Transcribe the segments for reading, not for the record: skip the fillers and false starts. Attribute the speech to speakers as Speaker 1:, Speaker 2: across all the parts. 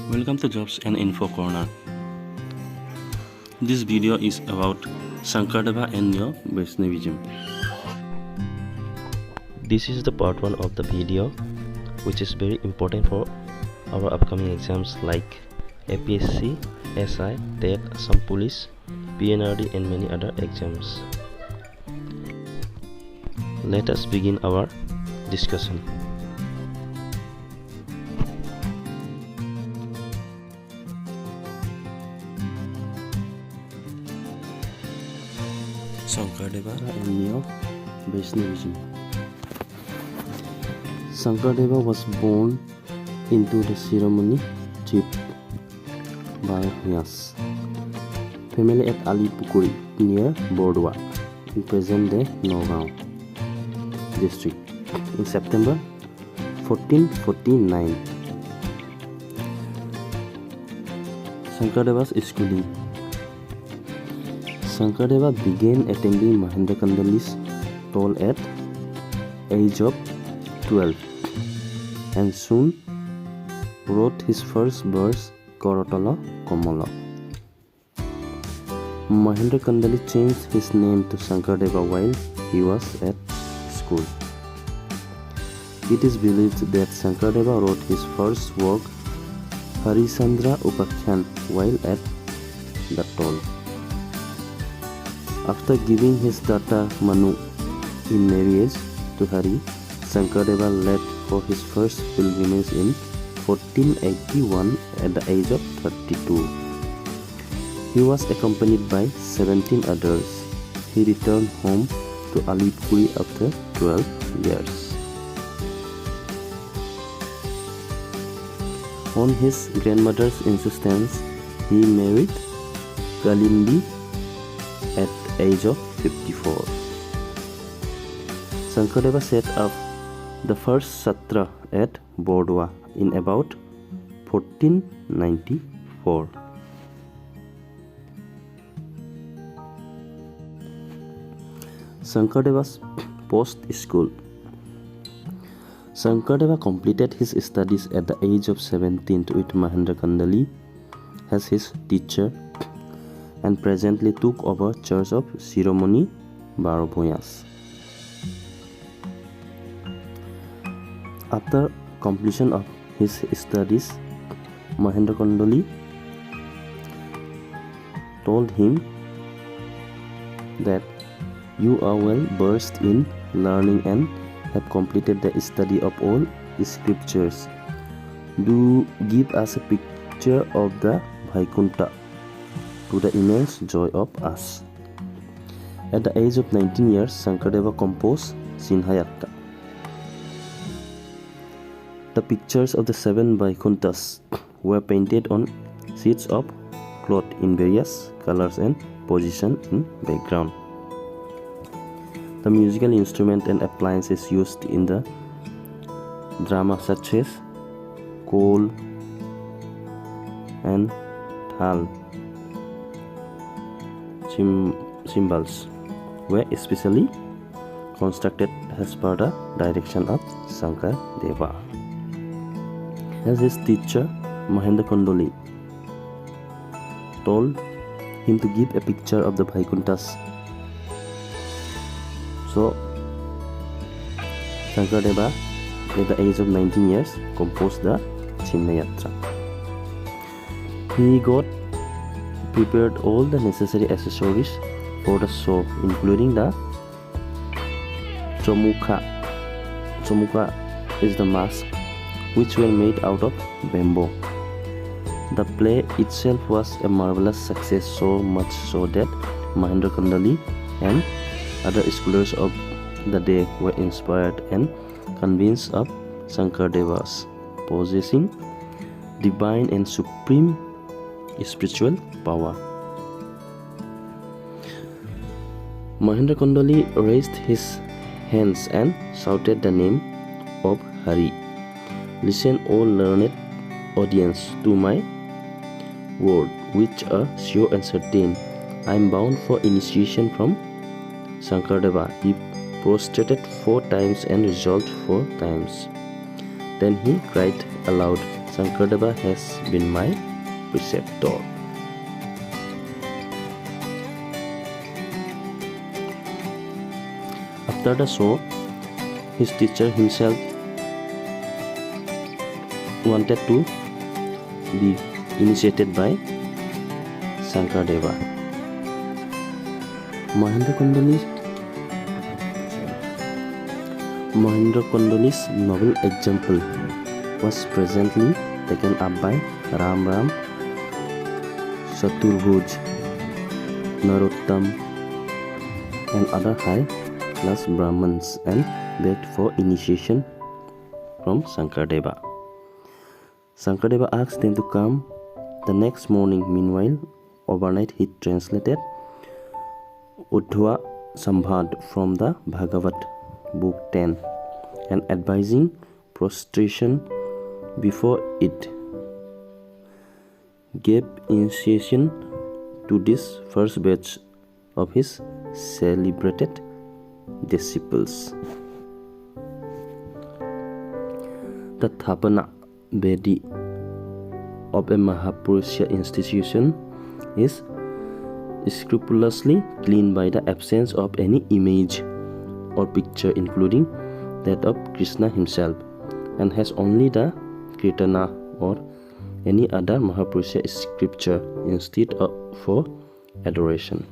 Speaker 1: Welcome to Jobs and Info Corner. This video is about SANKARDEVA and your Vaishnavism.
Speaker 2: This is the part 1 of the video, which is very important for our upcoming exams like APSC, SI, TET, Assam Police, PNRD and many other exams. Let us begin our discussion.
Speaker 1: SANKARDEVA and your Vaishnavism. SANKARDEVA was born into the ceremony chief by his family at Alipukuri near Bordua in present-day Nagaon district in September 1449. SANKARDEVA's schooling. SANKARDEVA began attending Mahendra Kandali's school at age of 12 and soon wrote his first verse Korotala Komala. Mahendra Kandali changed his name to SANKARDEVA while he was at school. It is believed that SANKARDEVA wrote his first work Harichandra Upakhyan while at the toll. After giving his daughter Manu in marriage to Hari, SANKARDEVA left for his first pilgrimage in 1481 at the age of 32. He was accompanied by 17 others. He returned home to Alipuri after 12 years. On his grandmother's insistence, he married Kalimbi at age of 54. SANKARDEVA set up the first Satra at Bordua in about 1494. SANKARDEVA's post-school. SANKARDEVA completed his studies at the age of 17 with Mahendra Kandali as his teacher and presently took over Church of Ceremony Barobhoyas. After completion of his studies, Mahendra Kandali told him that you are well versed in learning and have completed the study of all scriptures. Do give us a picture of the Vaikunta to the immense joy of us. At the age of 19 years, SANKARDEVA composed Sinhayatta. The pictures of the 7 Vaikuntas were painted on sheets of cloth in various colors and position in background. The musical instrument and appliances used in the drama such as kol and thal cymbals were especially constructed as per the direction of SANKARDEVA. As his teacher, Mahendra Kandali told him to give a picture of the Vaikuntas. So, SANKARDEVA, at the age of 19 years, composed the Chinayatra. He got prepared all the necessary accessories for the show, including the Chomukha. Chomukha is the mask, which were made out of bamboo. The play itself was a marvelous success, so much so that Mahendra Kandali and other scholars of the day were inspired and convinced of SANKARDEVA's possessing divine and supreme spiritual power. Mahendra Kandali raised his hands and shouted the name of Hari. Listen, O learned audience, to my word, which are sure and certain. I am bound for initiation from SANKARDEVA. He prostrated 4 times and resolved 4 times. Then he cried aloud, Sankardeva has been my preceptor. After the show, his teacher himself wanted to be initiated by Sankardeva. Mahendra Kondoli's novel example was presently taken up by Ram Chaturbhuj, Narottam, and other high-class Brahmins and begged for initiation from Sankardeva. Sankardeva asked them to come the next morning. Meanwhile, overnight he translated Uddhava Sambhad from the Bhagavat, Book 10, and advising prostration before it, gave initiation to this first batch of his celebrated disciples. The Thapana Bedi of a Mahapurusha institution is scrupulously clean by the absence of any image or picture, including that of Krishna himself, and has only the Kirtana or any other Mahapurusha scripture instead of for adoration.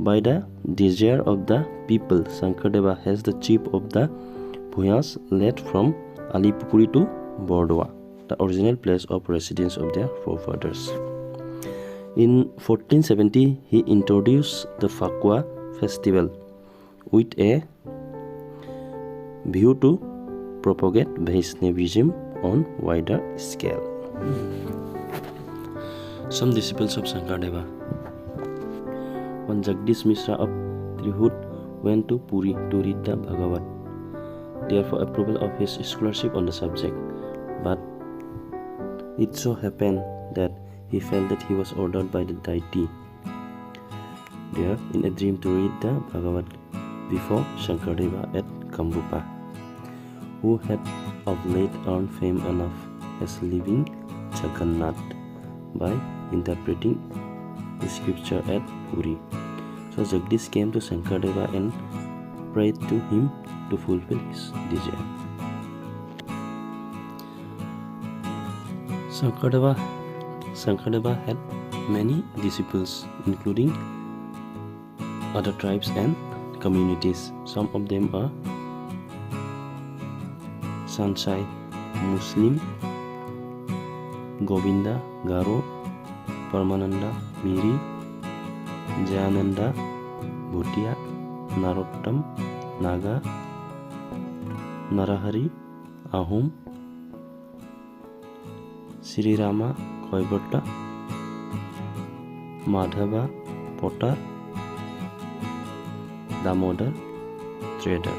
Speaker 1: By the desire of the people, Sankardeva has the chief of the Bhuyas led from Alipuri to Bordoa, the original place of residence of their forefathers. In 1470, he introduced the Fakwa festival with a view to propagate Vaishnavism on wider scale. Some disciples of Sankardeva. When Jagdish Mishra of Trihut went to Puri to read the Bhagavat, therefore approval of his scholarship on the subject, but it so happened that he felt that he was ordered by the deity there in a dream to read the Bhagavat before Sankardeva at Kambupa, who had of late earned fame enough as living Jagannath by interpreting the scripture at Puri. So Jagdish came to Sankardeva and prayed to him to fulfill his desire. Sankardeva had many disciples, including other tribes and communities. Some of them are Sansai, Muslim, Govinda, Garo, Paramananda, Miri, Jayananda, Bhutia, Narottam, Naga, Narahari, Ahom, Sri Rama, Koibota, Madhava, Potter, Damodar, Trader.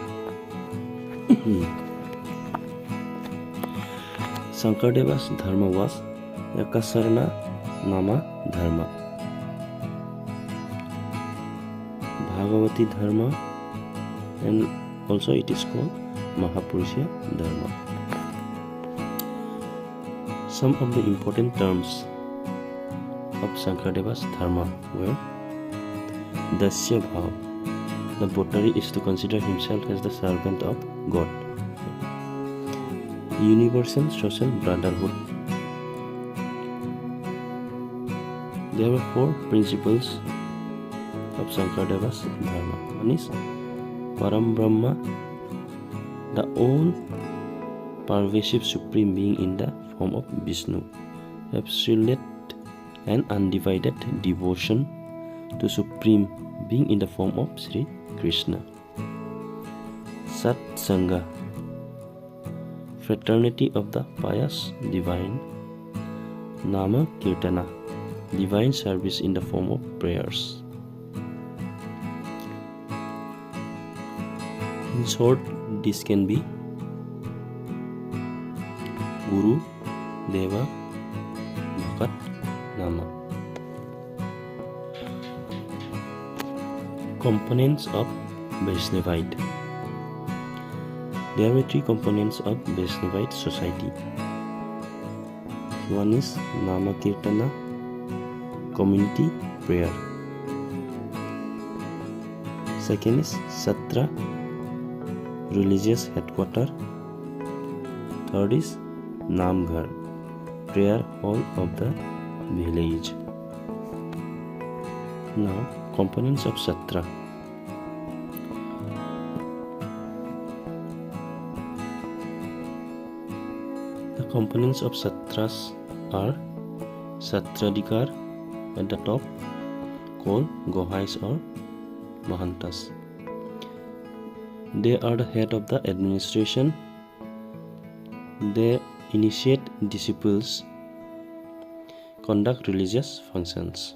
Speaker 1: Sankardeva's dharma was Yakasarana Nama Dharma, Bhagavati Dharma, and also it is called Mahapurusha Dharma. Some of the important terms of Sankardeva's dharma were Dasya Bhav. The votary is to consider himself as the servant of God. Universal social brotherhood. There were four principles of Sankardeva's dharma. One is Param Brahma, the all pervasive supreme being in the form of Vishnu, absolute and undivided devotion to supreme being in the form of Sri Krishna. Sat Sangha, fraternity of the pious divine. Nama Kirtana, divine service in the form of prayers. In short, this can be Guru, Deva, Bhakat, Nama. Components of Vaisnavite. There were three components of Vaisnavite society. One is Namakirtana, community prayer. Second is Satra, religious headquarter. Third is Namghar, prayer hall of the village. Now, components of Satra. The components of Satras are Satradikar at the top, called Gohais or Mahantas. They are the head of the administration. They initiate disciples, conduct religious functions.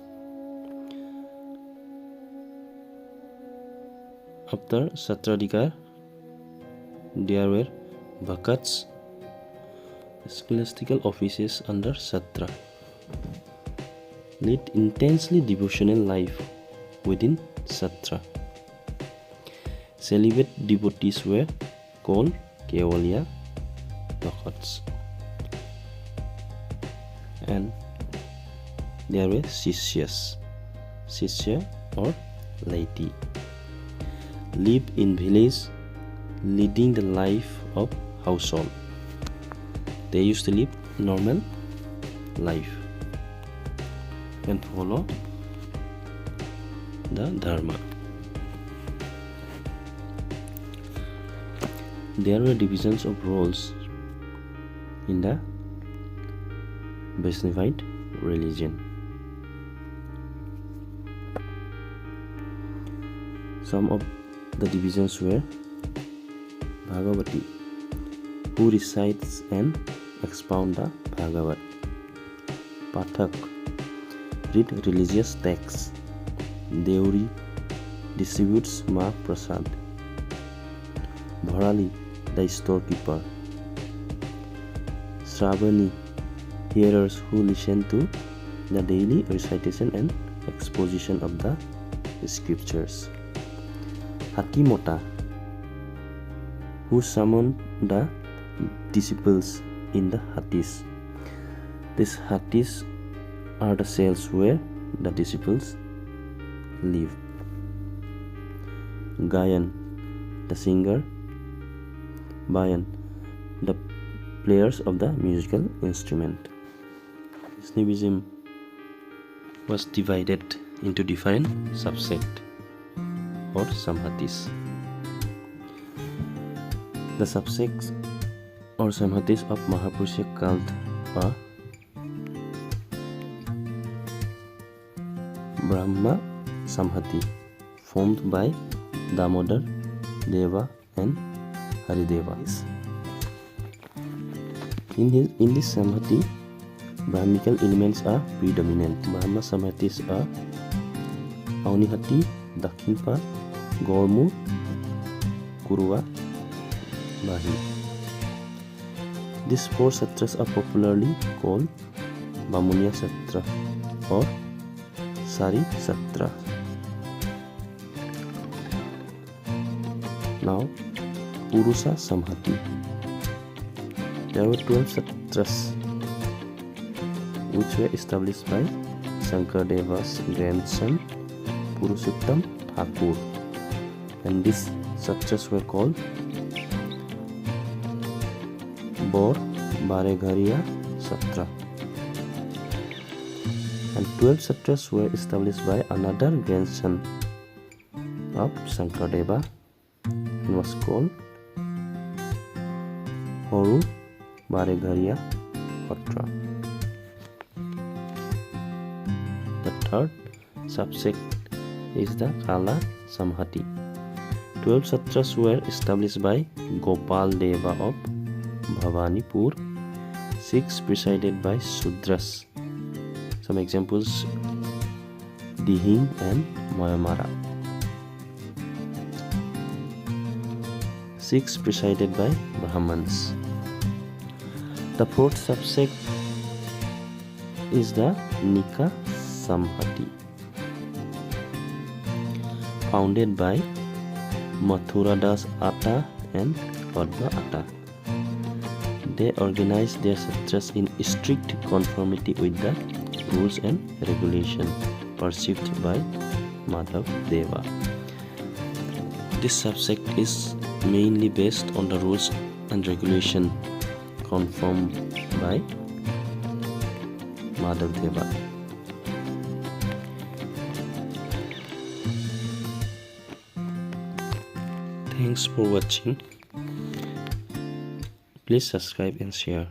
Speaker 1: After Satradikar, there were Bhakats, ecclesiastical offices under Satra. Lead intensely devotional life within Satra. Celibate devotees were called Kevalya Bhakats. And there were Sishyas, Sishya or laity. Live in village, leading the life of household. They used to live normal life and follow the dharma. There were divisions of roles in the Vaisnavite religion. Some of the divisions were Bhagavati, who recites and expounds the Bhagavad. Pathak, read religious texts. Deuri, distributes Ma Prasad. Bharali, the storekeeper. Sravani, hearers who listen to the daily recitation and exposition of the scriptures. Hatimota, who summoned the disciples in the Hatis. These Hatis are the cells where the disciples live. Gayan, the singer. Bayan, the players of the musical instrument. Vaishnavism was divided into different subsects or samhatis. The subsects or samhatis of Mahapurusha cult are Brahma Samhati, formed by Damodar, Deva and Haridevas. In this Samhati, Brahmical elements are predominant. Brahma Samhatis are Aunihati, Dakshinpa, Gormu, Kuruva, Mahi. These four satras are popularly called Bamunya Satra or Sari Satra. Now, Purusa Samhati. There were 12 satras which were established by Sankardeva's grandson Purushottam Thakur, and these satras were called Bor Bareghariya Satra. And 12 satras were established by another grandson of Sankardeva and was called Horu Bareghariya Hotra. The third subsect is the Kala Samhati. 12 satras were established by Gopal Deva of Bhavanipur, 6 presided by Sudras. Some examples: Dihing and Mayamara. 6 presided by Brahmans. The fourth subsect is the Nika Samhati, founded by Mathuradas Atta and Padma Atta. They organized their sutras in strict conformity with the rules and regulation perceived by Madhavdeva. This subject is mainly based on the rules and regulation confirmed by Madhavdeva. Thanks for watching. Please subscribe and share.